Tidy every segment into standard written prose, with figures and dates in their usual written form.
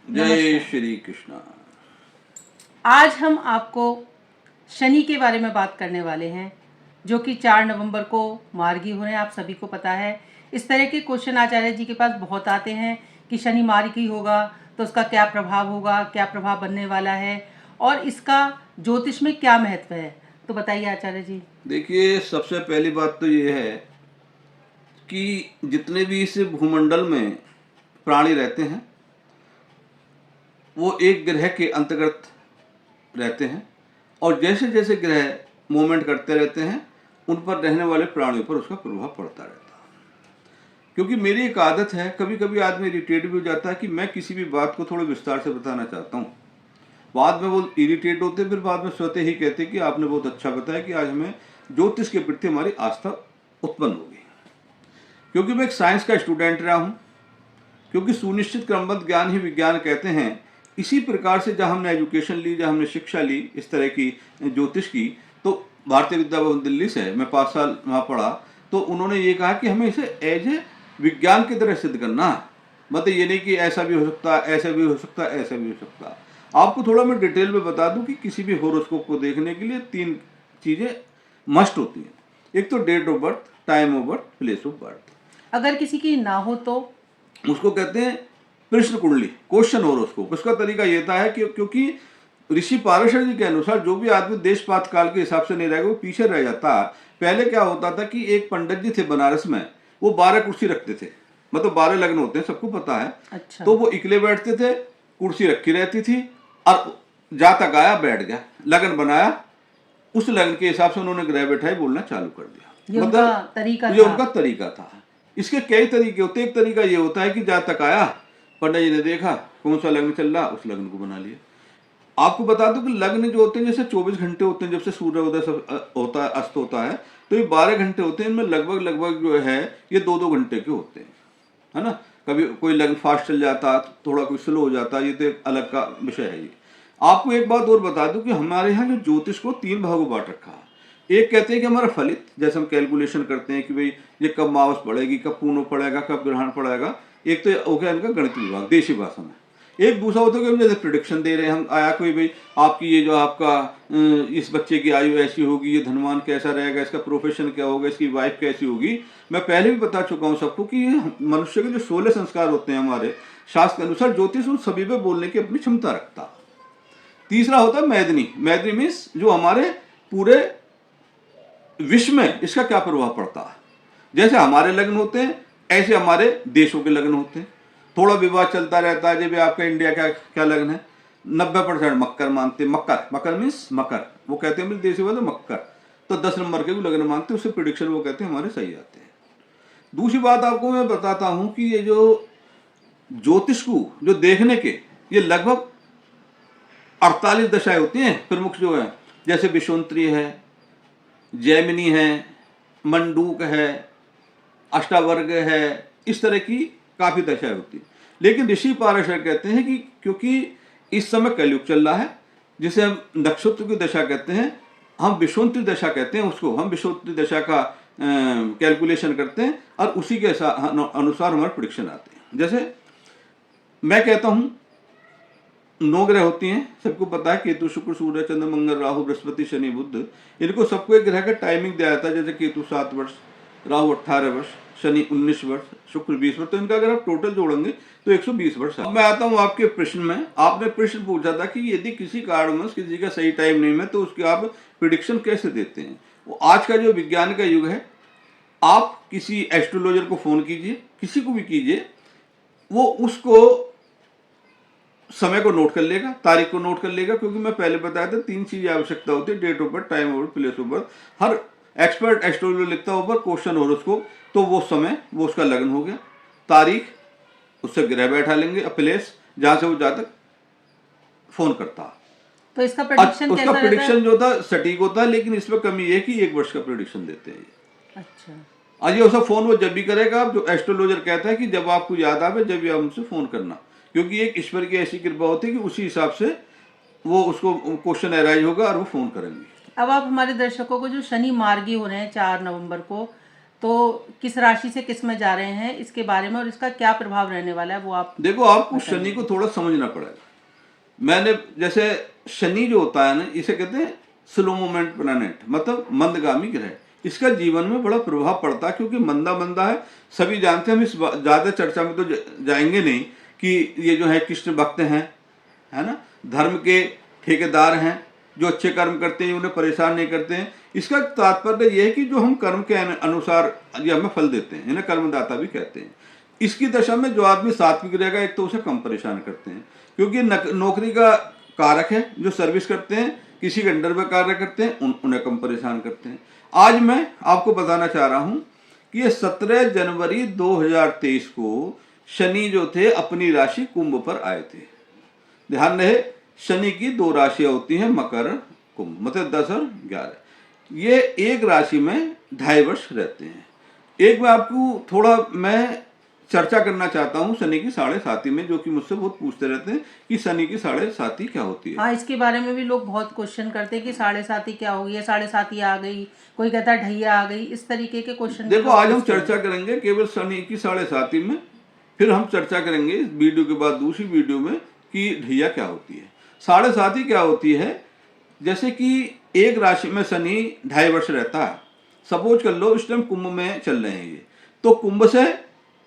जय श्री कृष्णा। आज हम आपको शनि के बारे में बात करने वाले हैं, जो कि 4 नवंबर को मार्गी हो रहे हैं। आप सभी को पता है, इस तरह के क्वेश्चन आचार्य जी के पास बहुत आते हैं कि शनि मार्गी होगा तो उसका क्या प्रभाव होगा, क्या प्रभाव बनने वाला है और इसका ज्योतिष में क्या महत्व है। तो बताइए आचार्य जी। देखिए, सबसे पहली बात तो ये है कि जितने भी इस भूमंडल में प्राणी रहते हैं वो एक ग्रह के अंतर्गत रहते हैं, और जैसे जैसे ग्रह मूवमेंट करते रहते हैं उन पर रहने वाले प्राणियों पर उसका प्रभाव पड़ता रहता है। क्योंकि मेरी एक आदत है, कभी कभी आदमी इरिटेट भी हो जाता है कि मैं किसी भी बात को थोड़े विस्तार से बताना चाहता हूँ। बाद में वो इरिटेट होते, फिर बाद में स्वतः ही कहते कि आपने बहुत अच्छा बताया कि आज हमें ज्योतिष के प्रति हमारी आस्था उत्पन्न होगी। क्योंकि मैं एक साइंस का स्टूडेंट रहा हूँ, क्योंकि सुनिश्चित क्रमबद्ध ज्ञान ही विज्ञान कहते हैं। इसी प्रकार से जब हमने एजुकेशन ली, जब हमने शिक्षा ली इस तरह की ज्योतिष की, तो भारतीय विद्या भवन दिल्ली से मैं 5 साल वहाँ पढ़ा, तो उन्होंने ये कहा कि हमें इसे एज ए विज्ञान की तरह सिद्ध करना है। मतलब ये नहीं कि ऐसा भी हो सकता है, ऐसा भी हो सकता है, ऐसा भी हो सकता है। आपको थोड़ा मैं डिटेल में बता दूं कि किसी भी होरोस्कोप को देखने के लिए 3 चीज़ें मस्ट होती हैं। एक तो date of birth, time of birth, place of birth. अगर किसी की ना हो तो उसको कहते हैं प्रश्न कुंडली, क्वेश्चन होरोस्कोप। उसका तरीका ये था है कि क्योंकि ऋषि पाराशर जी के अनुसार जो भी आदमी देश पात काल के हिसाब से नहीं रहेगा वो पीछे रह जाता। पहले क्या होता था कि एक पंडित जी थे बनारस में, वो 12 कुर्सी रखते थे। मतलब 12 लग्न होते हैं, सबको पता है। अच्छा। तो वो इकले बैठते थे, कुर्सी रखी रहती थी, और जा तक आया बैठ गया, लगन बनाया, उस लगन के हिसाब से उन्होंने ग्रह बैठाई बोलना चालू कर दिया। ये उनका तरीका ये था। उनका तरीका था। इसके कई तरीके होते हैं। एक तरीका ये होता है कि जा तक आया, पंडित जी ने देखा कौन सा लग्न चल रहा, उस लग्न को बना लिया। आपको बता दूं कि लग्न जो होते हैं जैसे 24 घंटे होते हैं, जब से सूर्योदय होता है, अस्त होता है, तो ये 12 घंटे होते हैं। इनमें लगभग लगभग जो है ये 2-2 घंटे के होते हैं, है ना। कभी कोई लग्न फास्ट चल जाता, थोड़ा कोई स्लो हो जाता, ये तो एक अलग का विषय है। ये आपको एक बात और बता दूं कि हमारे यहाँ जो ज्योतिष को 3 भागों में बांट रखा है। एक कहते हैं कि हमारा फलित, जैसे हम कैलकुलेशन करते हैं कि भाई ये कब मावस पड़ेगी, कब पूर्णो पड़ेगा, कब ग्रहण पड़ेगा। एक तो हो गया इनका गणित विभाग देशी भाषा में। एक दूसरा होता है कि हम जैसे प्रिडिक्शन दे रहे हैं, हम आया कोई भाई आपकी ये जो आपका इस बच्चे की आयु ऐसी होगी, ये धनवान कैसा रहेगा, इसका प्रोफेशन क्या होगा, इसकी वाइफ कैसी होगी। मैं पहले भी बता चुका हूँ सबको कि ये मनुष्य के जो 16 संस्कार होते हैं हमारे शास्त्र के अनुसार, ज्योतिष उन सभी पे बोलने की अपनी क्षमता रखता है। तीसरा होता है मैदनी। मैदनी मीन्स जो हमारे पूरे विश्व में इसका क्या प्रभाव पड़ता है। जैसे हमारे लग्न होते हैं ऐसे हमारे देशों के लग्न होते हैं। थोड़ा विवाद चलता रहता है, जब आपका इंडिया का क्या लग्न है, 90% मकर मानते हैं। मकर, मकर मीन्स मकर, वो कहते हैं देशी वाले मकर। तो 10 नंबर के भी लग्न मानते हैं, उससे प्रिडिक्शन वो कहते हैं हमारे सही आते हैं। दूसरी बात आपको मैं बताता हूं कि ये जो ज्योतिष को जो देखने के, ये लगभग 48 दशाएं होती हैं प्रमुख जो है। जैसे विश्वंतरी है, जैमिनी है, मंडूक है, अष्टावर्ग है, इस तरह की काफी दशाएं होती है। लेकिन ऋषि पाराशर कहते हैं कि क्योंकि इस समय कलयुग चल रहा है, जिसे हम नक्षत्र की दशा कहते हैं, हम विश्वंतरी दशा कहते हैं उसको, हम विश्वंतरी दशा का कैलकुलेशन करते हैं और उसी के अनुसार हमारे प्रिडिक्शन आते हैं। जैसे मैं कहता हूं 9 ग्रह होती हैं, सबको पता है, केतु, शुक्र, सूर्य, चंद्र, मंगल, राहु, बृहस्पति, शनि, बुध। इनको सबको एक ग्रह का टाइमिंग दिया जाता है। जैसे केतु 7 वर्ष, राहु 18 वर्ष, शनि 19 वर्ष, शुक्र 20 वर्ष। तो इनका अगर आप टोटल जोड़ेंगे तो 120 वर्ष। अब मैं आता हूँ आपके प्रश्न में। आपने प्रश्न पूछा था कि यदि किसी कारणवश किसी का सही टाइम नहीं है तो उसकी आप प्रिडिक्शन कैसे देते हैं। वो आज का जो विज्ञान का युग है, आप किसी एस्ट्रोलॉजर को फोन कीजिए, किसी को भी कीजिए, वो उसको समय को नोट कर लेगा, तारीख को नोट कर लेगा। क्योंकि मैं पहले बताया था 3 चीजें आवश्यकता होती है, date of birth, time of birth, place of birth. हर एक्सपर्ट एस्ट्रोलॉजर लिखता है ऊपर क्वेश्चन होरोस्कोप, तो वो समय वो उसका लगन हो गया, तारीख उससे ग्रह बैठा लेंगे, प्लेस जहां से वो जातक फोन करता। तो इसका प्रेडिक्शन उसका प्रेडिक्शन जो था सटीक होता है, लेकिन इसमें कमी ये कि 1 वर्ष का प्रेडिक्शन देते हैं। अच्छा। आज ये उसका फोन वो जब भी करेगा, जो एस्ट्रोलॉजर कहता है कि जब आपको याद आवे जब भी आप उनसे फोन करना। क्योंकि एक ईश्वर की ऐसी कृपा होती है कि उसी हिसाब से वो उसको क्वेश्चन अराइज होगा और वो फोन करेंगे। अब आप हमारे दर्शकों को जो शनि मार्गी हो रहे हैं 4 नवंबर को, तो किस राशि से किस में जा रहे हैं इसके बारे में और इसका क्या प्रभाव रहने वाला है वो आप देखो, आपको शनि को थोड़ा समझना पड़ेगा। मैंने जैसे शनि जो होता है ना, इसे कहते हैं स्लो मोमेंट प्लैनेट, मतलब मंदगामी ग्रह। इसका जीवन में बड़ा प्रभाव पड़ता है क्योंकि मंदा मंदा है, सभी जानते हैं। हम इस ज्यादा चर्चा में तो जाएंगे नहीं कि ये जो है कृष्ण भक्त हैं, है ना, धर्म के ठेकेदार हैं, जो अच्छे कर्म करते हैं उन्हें परेशान नहीं करते हैं। इसका तात्पर्य यह है कि जो हम कर्म के अनुसार ये हमें फल देते हैं, इन्हें कर्मदाता भी कहते हैं। इसकी दशा में जो आदमी सात्विक रहेगा, एक तो उसे कम परेशान करते हैं क्योंकि नौकरी का कारक है, जो सर्विस करते हैं, किसी के अंडर में कार्य करते हैं, उन्हें कम परेशान करते हैं। आज मैं आपको बताना चाह रहा हूं कि ये 17 जनवरी 2023 को शनि जो थे अपनी राशि कुंभ पर आए थे। ध्यान रहे, शनि की 2 राशियां होती हैं, मकर कुंभ, मतलब 10 और 11। ये एक राशि में 2.5 वर्ष रहते हैं। एक मैं आपको थोड़ा मैं चर्चा करना चाहता हूँ शनि की 7.5 में, जो कि मुझसे बहुत पूछते रहते हैं कि शनि की 7.5 क्या होती है। हाँ, इसके बारे में भी लोग बहुत क्वेश्चन करते हैं कि 7.5 क्या होगी, या 7.5 आ गई, कोई कहता है ढैया आ गई, इस तरीके के क्वेश्चन। देखो, आज हम चर्चा करेंगे केवल शनि की 7.5 में, फिर हम चर्चा करेंगे इस वीडियो के बाद दूसरी वीडियो में कि ढैया क्या होती है, 7.5 क्या होती है। जैसे कि एक राशि में शनि 2.5 वर्ष रहता है। सपोज कर लो इस टाइम कुंभ में चल रहे हैं ये, तो कुंभ से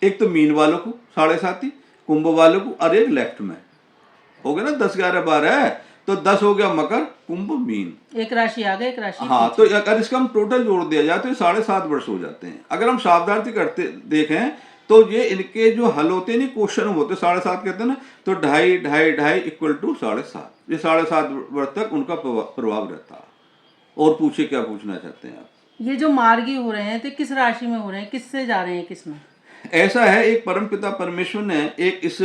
एक तो मीन वालों को 7.5, कुंभ वालों को, और एक लेफ्ट में हो गया ना 10, 11, 12 है, तो 10 हो गया मकर, कुंभ, मीन, एक राशि आ गई, एक राशि। हाँ, तो अगर इसका हम टोटल जोड़ दिया जाए तो ये 7.5 वर्ष हो जाते हैं। अगर हम सावधानी करते देखें तो ये इनके जो हल होते हैं नहीं, क्वेश्चन होते 7.5 कहते हैं ना, तो 2.5, 2.5, 2.5 इक्वल टू 7.5। ये 7.5 वर्ष तक उनका प्रभाव रहता है। और पूछिए क्या पूछना चाहते हैं आप। ये जो मार्गी हो रहे हैं तो किस राशि में हो रहे हैं, किससे जा रहे हैं, किस में? ऐसा है, एक परमपिता परमेश्वर ने एक इस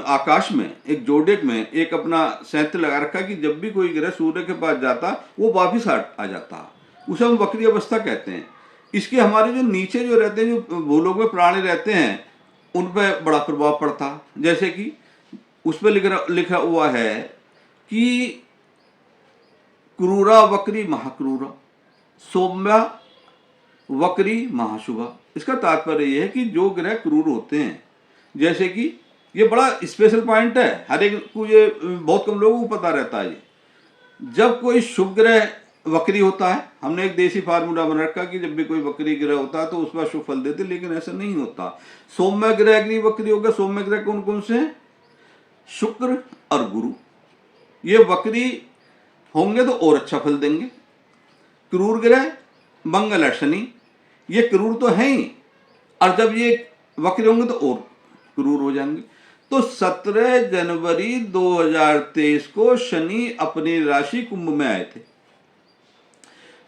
आकाश में, एक जोडेक में एक अपना संयंत्र लगा रखा कि जब भी कोई ग्रह सूर्य के पास जाता वो वापिस आ जाता, उसे हम वक्री अवस्था कहते हैं। इसके हमारे जो नीचे जो रहते हैं, जो भूलोक में प्राणी रहते हैं, उन पर बड़ा प्रभाव पड़ता। जैसे कि उस पर लिखा हुआ है कि क्रूरा वक्री महाक्रूरा, सौम्या वक्री महाशुभा। इसका तात्पर्य यह है कि जो ग्रह क्रूर होते हैं, जैसे कि ये बड़ा स्पेशल पॉइंट है, हर एक को ये बहुत कम लोगों को पता रहता है। जब कोई शुभ ग्रह वक्री होता है, हमने एक देसी फार्मूला बना रखा कि जब भी कोई वक्री ग्रह होता है तो उस पर शुभ फल देते, लेकिन ऐसा नहीं होता। सौम्य ग्रह अग्नि वक्री होगा। सौम्य ग्रह कौन कौन से हैं? शुक्र और गुरु। ये वक्री होंगे तो और अच्छा फल देंगे। क्रूर ग्रह मंगल और शनि, ये क्रूर तो है ही, और जब ये वक्र होंगे तो और क्रूर हो जाएंगे। तो 17 जनवरी 2023 को शनि अपनी राशि कुंभ में आए थे।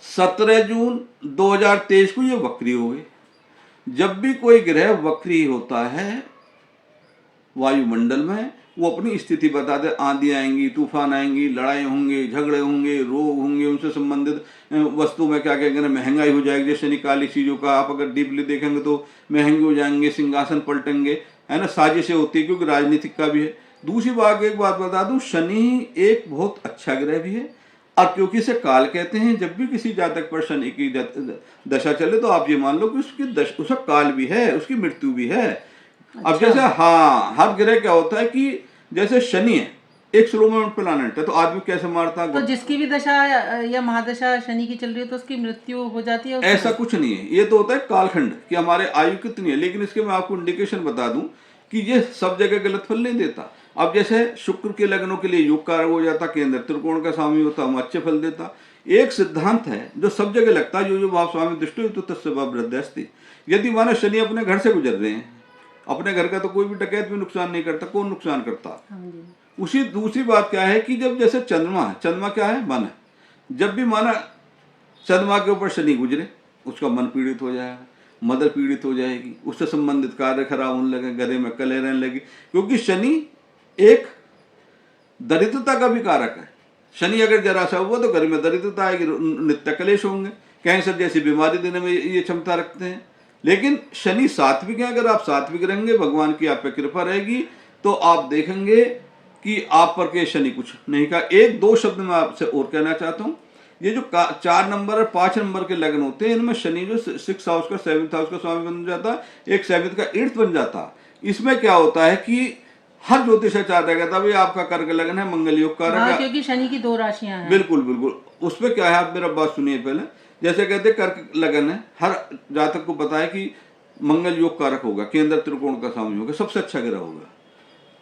17 जून 2023 को ये वक्री हो गए। जब भी कोई ग्रह वक्री होता है वायुमंडल में, वो अपनी स्थिति बताते, आंधी आएंगी, तूफान आएंगी, लड़ाई होंगे, झगड़े होंगे, रोग होंगे, उनसे संबंधित वस्तु में क्या कहेंगे ना, महंगाई हो जाएगी। जैसे निकाली चीज़ों का आप अगर डीपली देखेंगे तो महंगे हो जाएंगे, सिंहासन पलटेंगे, है ना, साजिशें होती है क्योंकि राजनीतिक का भी है। दूसरी बात, एक बात बता दूं, शनि एक बहुत अच्छा ग्रह भी है, और क्योंकि इसे काल कहते हैं, जब भी किसी जातक पर शनि की दशा चले तो आप ये मान लो कि उसका काल भी है, उसकी मृत्यु भी है। अच्छा। अब जैसे हाँ, हर ग्रह क्या होता है कि जैसे शनि है एक स्लो मूवमेंट प्लैनेट है, तो आदमी कैसे मारता है, तो जिसकी भी दशा या महादशा शनि की चल रही है तो उसकी मृत्यु हो जाती है? ऐसा कुछ नहीं है, ये तो होता है कालखंड कि हमारे आयु कितनी है। लेकिन इसके मैं आपको इंडिकेशन बता दूं कि ये सब जगह गलत फल नहीं देता। अब जैसे शुक्र के लग्नों के लिए योग कारक हो जाता, केंद्र त्रिकोण का स्वामी होता, हम अच्छे फल देता। एक सिद्धांत है जो सब जगह लगता है, जो भाव स्वामी दृष्टि तो तस्य वृद्धिस्ति। यदि मानो शनि अपने घर से गुजर रहे हैं, अपने घर का तो कोई भी डकैत भी नुकसान नहीं करता, कौन नुकसान करता। उसी दूसरी बात क्या है कि जब जैसे चंद्रमा है, चंद्रमा क्या है, मन है, जब भी माना चंद्रमा के ऊपर शनि गुजरे, उसका मन पीड़ित हो जाएगा, मदर पीड़ित हो जाएगी, उससे संबंधित कार्य खराब होने लगे, गले में कले रहने लगी, क्योंकि शनि एक दरिद्रता का भी कारक है। शनि अगर जरा सा हुआ तो घर में दरिद्रता आएगी, नित्य कलेश होंगे, कैंसर जैसी बीमारी देने में ये क्षमता रखते हैं। लेकिन शनि सात्विक है, अगर आप सात्विक रहेंगे, भगवान की आप पे कृपा रहेगी, तो आप देखेंगे कि आप पर के शनि कुछ नहीं का। एक दो शब्द मैं आपसे और कहना चाहता हूँ ये जो 4 नंबर और 5 नंबर के लग्न होते हैं, इनमें शनि जो 6 हाउस का 7th हाउस का स्वामी बन जाता है, एक 7th का 8th बन जाता है। इसमें क्या होता है कि हर ज्योतिषाचार्य कहता है भाई आपका कर्क लग्न है, मंगल योग कारक है, क्योंकि शनि की 2 राशियां हैं। बिल्कुल बिल्कुल। उसमें क्या है, आप मेरा बात सुनिए पहले। जैसे कहते हैं कर्क लगन है, हर जातक को पता है कि मंगल योग कारक होगा, केंद्र त्रिकोण का स्वामी होगा, सबसे अच्छा ग्रह होगा,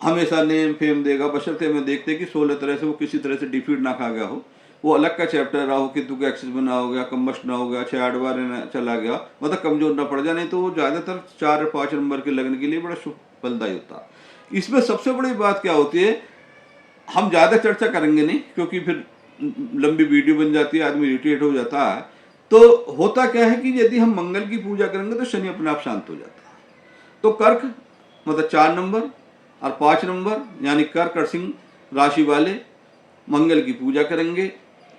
हमेशा नेम फेम देगा, बशर्ते में देखते कि 16 तरह से वो किसी तरह से डिफीट ना खा गया हो, वो अलग का चैप्टर राहु केतु का एक्सिस बना हो गया, कम्बस्ट ना हो गया, 6 बार चला गया, मतलब कमजोर ना पड़ जाए, नहीं तो वो ज्यादातर 4 और 5 नंबर के लगन के लिए बड़ा शुभ फलदायी होता है। इसमें सबसे बड़ी बात क्या होती है, हम ज्यादा चर्चा करेंगे नहीं क्योंकि फिर लंबी वीडियो बन जाती है, आदमी इरिटेट हो जाता है। तो होता क्या है कि यदि हम मंगल की पूजा करेंगे तो शनि अपने आप शांत हो जाता है। तो कर्क मतलब 4 नंबर और 5 नंबर यानी कर्क और सिंह राशि वाले मंगल की पूजा करेंगे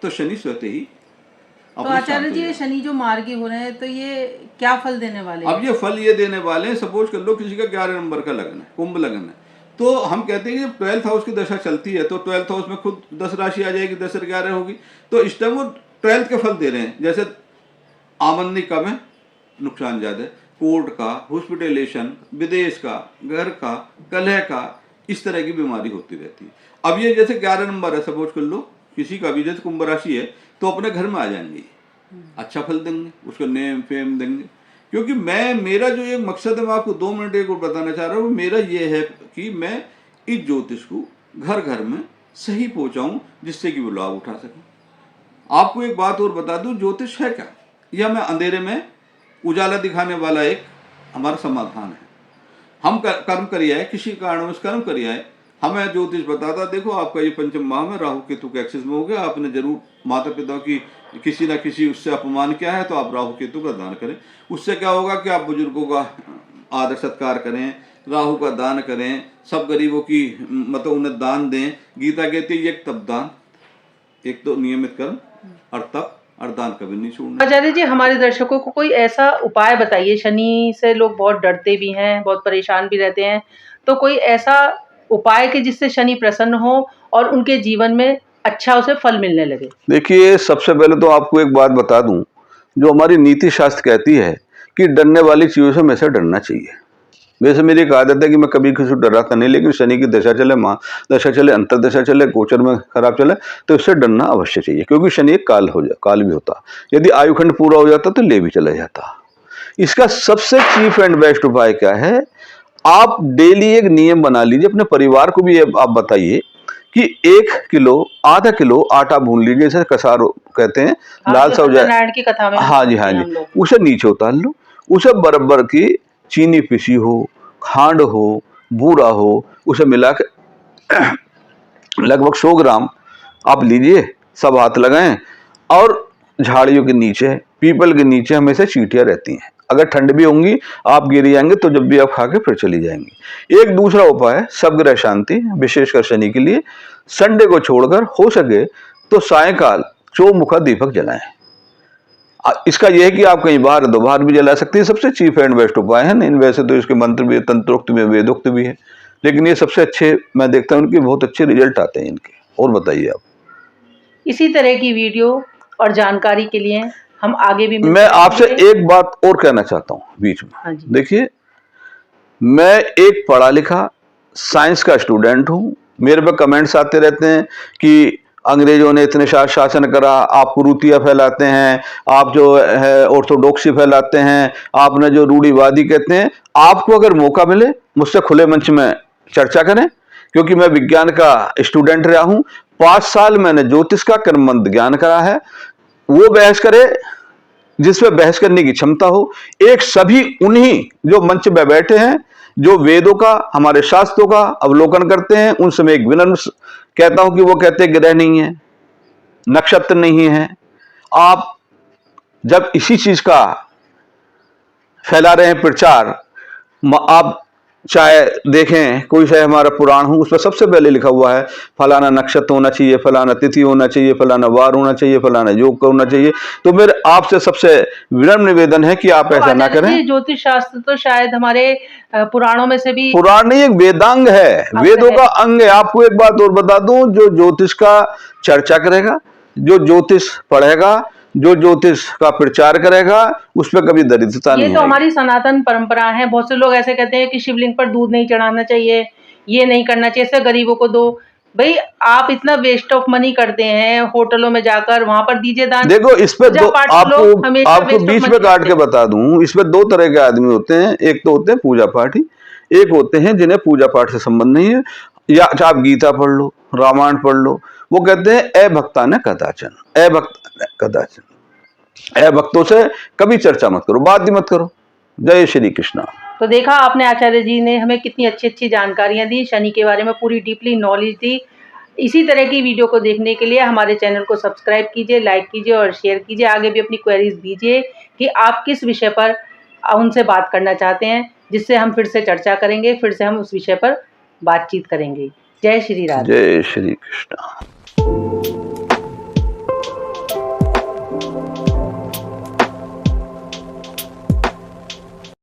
तो शनि स्वतः ही तो आचार्य जी, ये शनि जो मार्गी हो रहे हैं तो ये क्या फल देने वाले हैं? अब ये फल ये देने वाले हैं, सपोज कर लो किसी का 11 नंबर का लगन है, कुंभ लगन है, तो हम कहते हैं कि जब 12th हाउस की दशा चलती है तो 12th हाउस में खुद 10 राशि आ जाएगी, 10 और 11 होगी, तो इस टाइम वो 12th के फल दे रहे हैं। जैसे आमदनी कम है, नुकसान ज्यादा है, कोर्ट का, हॉस्पिटलेशन, विदेश का, घर का, कलह का, इस तरह की बीमारी होती रहती है। अब ये जैसे 11 नंबर है, सपोज कर लो किसी का भी, जैसे कुंभ राशि है तो अपने घर में आ जाएंगे, अच्छा फल देंगे, उसको नेम फेम देंगे। क्योंकि मेरा जो एक मकसद है, मैं आपको 2 मिनट एक और बताना चाह रहा हूँ, मेरा ये है कि मैं इस ज्योतिष को घर घर में सही पहुंचाऊं जिससे कि वो लाभ उठा सकें। आपको एक बात और बता दूं, ज्योतिष है क्या, यह हमें अंधेरे में उजाला दिखाने वाला एक हमारा समाधान है। हम कर्म करिए है, किसी कारणवश कर्म करिए है, हमें ज्योतिष बताता देखो आपका ये पंचम माह में राहु केतु के एक्सिस में हो गया, आपने जरूर माता पिता की किसी ना किसी उससे अपमान किया है, तो आप राहु केतु का दान करें। उससे क्या होगा कि आप बुजुर्गों का आदर सत्कार करें, राहु का दान करें, सब गरीबों की मतलब उन्हें दान दें। गीता कहती है एक तप दान, एक तो नियमित कर्म और तप और दान कभी नहीं छोड़ना। आचार्य जी, हमारे दर्शकों को कोई ऐसा उपाय बताइए, शनि से लोग बहुत डरते भी हैं, बहुत परेशान भी रहते हैं, तो कोई ऐसा उपाय कि जिससे शनि प्रसन्न हो और उनके जीवन में अच्छा उसे फल मिलने लगे। देखिए, सबसे पहले तो आपको एक बात बता दूं, जो हमारी नीति शास्त्र कहती है कि डरने वाली चीजों से हमेशा डरना चाहिए। वैसे मेरी एक आदत है कि मैं कभी किसी को डराता नहीं, लेकिन शनि की दशा चले, माँ दशा चले, अंतर्दशा चले, गोचर में खराब चले, तो इससे डरना अवश्य चाहिए, क्योंकि शनि एक काल भी होता, यदि आयुखंड पूरा हो जाता तो ले भी चला जाता। इसका सबसे चीफ एंड बेस्ट उपाय क्या है, आप डेली एक नियम बना लीजिए, अपने परिवार को भी आप बताइए कि 1 किलो आधा किलो आटा भून लीजिए, जैसे कसार कहते हैं, लाल सा हो जाए, नारायण की कथा में हाँ जी, उसे नीचे उतार लो, उसे बराबर की चीनी पिसी हो, खांड हो, बूरा हो, उसे मिला के लगभग 100 ग्राम आप लीजिए, सब हाथ लगाएं, और झाड़ियों के नीचे, पीपल के नीचे हमेशा चींटियां रहती हैं, अगर ठंड भी होंगी आप गिर जाएंगे, तो जब भी आप खा के फिर चली जाएंगी। एक दूसरा उपाय, सब ग्रह शांति, विशेषकर शनि के लिए, संडे को छोड़कर हो सके तो सायकाल चौमुखा दीपक जलाएं। इसका यह है कि आप कहीं बाहर दो बाहर भी जला सकते हैं, सबसे चीफ एंड बेस्ट उपाय है। नहीं वैसे तो इसके मंत्र भी, तंत्रोक्त भी, वेदोक्त भी है, लेकिन ये सबसे अच्छे मैं देखता हूँ, उनके बहुत अच्छे रिजल्ट आते हैं इनके। और बताइए आप। इसी तरह की वीडियो और जानकारी के लिए हम आगे भी मैं आपसे एक बात और कहना चाहता हूँ बीच में। हाँ जी। देखिए, मैं एक पढ़ा लिखा साइंस का स्टूडेंट हूँ, मेरे पे कमेंट्स आते रहते हैं कि अंग्रेजों ने इतने शासन करा, आप कुरीतियां फैलाते हैं, आप जो है ऑर्थोडॉक्सी फैलाते हैं, आपने जो रूढ़िवादी कहते हैं। आपको अगर मौका मिले मुझसे खुले मंच में चर्चा करें, क्योंकि मैं विज्ञान का स्टूडेंट रहा हूं, 5 साल मैंने ज्योतिष का क्रमबद्ध ज्ञान करा है। वो बहस करे जिसमें बहस करने की क्षमता हो। एक सभी उन्हीं जो मंच में बैठे हैं, जो वेदों का, हमारे शास्त्रों का अवलोकन करते हैं, उन समय एक विनम्र कहता हूं कि वो कहते हैं ग्रह नहीं है, नक्षत्र नहीं है। आप जब इसी चीज का फैला रहे हैं प्रचार, आप चाहे देखें कोई चाहे हमारा पुराण हो, उसमें सबसे पहले लिखा हुआ है फलाना नक्षत्र होना चाहिए, फलाना तिथि होना चाहिए, फलाना वार होना चाहिए, फलाना योग होना चाहिए। तो मेरे आपसे सबसे विनम्र निवेदन है कि आप ऐसा ना करें। ज्योतिष शास्त्र तो शायद हमारे पुराणों में से भी, पुराण नहीं, एक वेदांग है, वेदों का अंग है। आपको एक बात और बता दूं, जो ज्योतिष का चर्चा करेगा, जो ज्योतिष पढ़ेगा, जो ज्योतिष का प्रचार करेगा, उस पर कभी दरिद्रता ये नहीं तो आएगी। हमारी सनातन परंपरा है। बहुत से लोग ऐसे कहते हैं कि शिवलिंग पर दूध नहीं चढ़ाना चाहिए, ये नहीं करना चाहिए, इससे गरीबों को दो। भाई आप इतना वेस्ट ऑफ मनी करते हैं होटलों में जाकर, वहां पर दीजिए दान। देखो इस पे पूजा दो, पाठ तो लोग आपको हमेशा आपको वेस्ट ऑफ बीच मनी में काट करते के हैं। बता दूं, इसमें दो तरह के आदमी होते हैं। एक तो होते हैं पूजा पाठी, एक होते हैं जिन्हें पूजा पाठ से संबंध नहीं है। या आप गीता पढ़ लो, रामायण पढ़ लो, वो कहते हैं अभक्ता ने कदाचन, अभक्ता ने कदाचन, अभक्तों से कभी चर्चा मत करो, बात ही मत करो। जय श्री कृष्णा। तो देखा आपने, आचार्य जी ने हमें कितनी अच्छी अच्छी जानकारियां दी, शनि के बारे में पूरी डीपली नॉलेज दी। इसी तरह की वीडियो को देखने के लिए हमारे चैनल को सब्सक्राइब कीजिए, लाइक कीजिए और शेयर कीजिए। आगे भी अपनी क्वेरीज दीजिए कि आप किस विषय पर उनसे बात करना चाहते हैं, जिससे हम फिर से चर्चा करेंगे, फिर से हम उस विषय पर बातचीत करेंगे। जय श्री राधे। जय श्री कृष्णा।